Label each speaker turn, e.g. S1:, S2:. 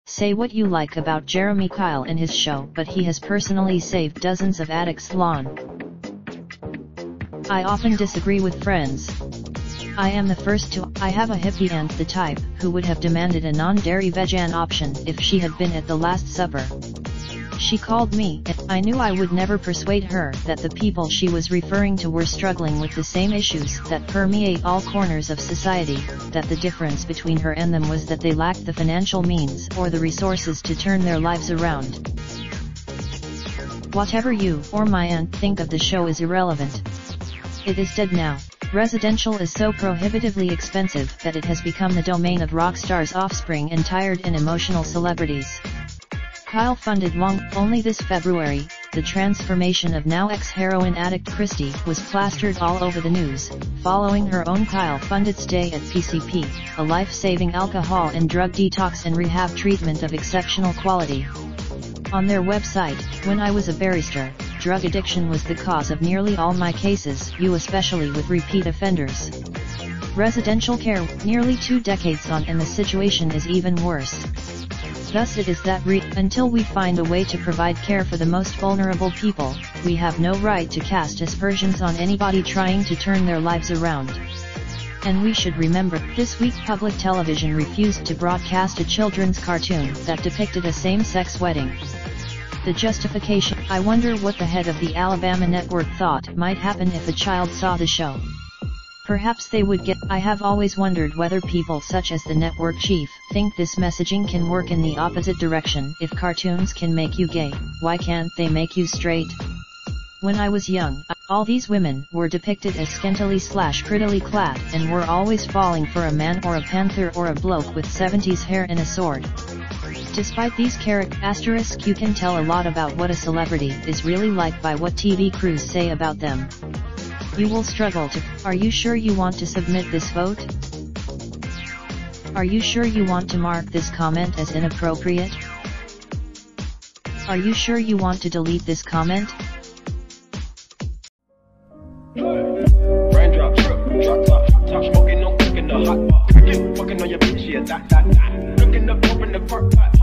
S1: Say what you like about Jeremy Kyle and his show, but he has personally saved dozens of addicts' lawn. I often disagree with friends. I am the first to. I have a hippie aunt, the type who would have demanded a non-dairy vegan option if she had been at the Last Supper. She called me, and I knew I would never persuade her that the people she was referring to were struggling with the same issues that permeate all corners of society, that the difference between her and them was that they lacked the financial means or the resources to turn their lives around. Whatever you or my aunt think of the show is irrelevant. It is dead now. Residential is so prohibitively expensive that it has become the domain of rock stars' offspring and tired and emotional celebrities. Kyle funded only this February, the transformation of now ex-heroin addict Christy was plastered all over the news, following her own Kyle-funded stay at PCP, a life-saving alcohol and drug detox and rehab treatment of exceptional quality. On their website, "When I was a barrister, drug addiction was the cause of nearly all my cases, especially with repeat offenders. Residential care, nearly 2 decades on, and the situation is even worse. Thus it is that until we find a way to provide care for the most vulnerable people, we have no right to cast aspersions on anybody trying to turn their lives around." And we should remember, this week public television refused to broadcast a children's cartoon that depicted a same-sex wedding. The justification: I wonder what the head of the Alabama network thought might happen if a child saw the show. Perhaps they would get. I have always wondered whether people such as the network chief think this messaging can work in the opposite direction. If cartoons can make you gay, why can't they make you straight? When I was young, all these women were depicted as scantily/prettily clad and were always falling for a man or a panther or a bloke with 70s hair and a sword. Despite these characteristics, you can tell a lot about what a celebrity is really like by what TV crews say about them. You will struggle to. Are you sure you want to submit this vote? Are you sure you want to mark this comment as inappropriate? Are you sure you want to delete this comment?
S2: Raindrop, drop top smoking, no cooking the hot pot. Fucking on your bitch, yeah, that. Looking up, open the park pot.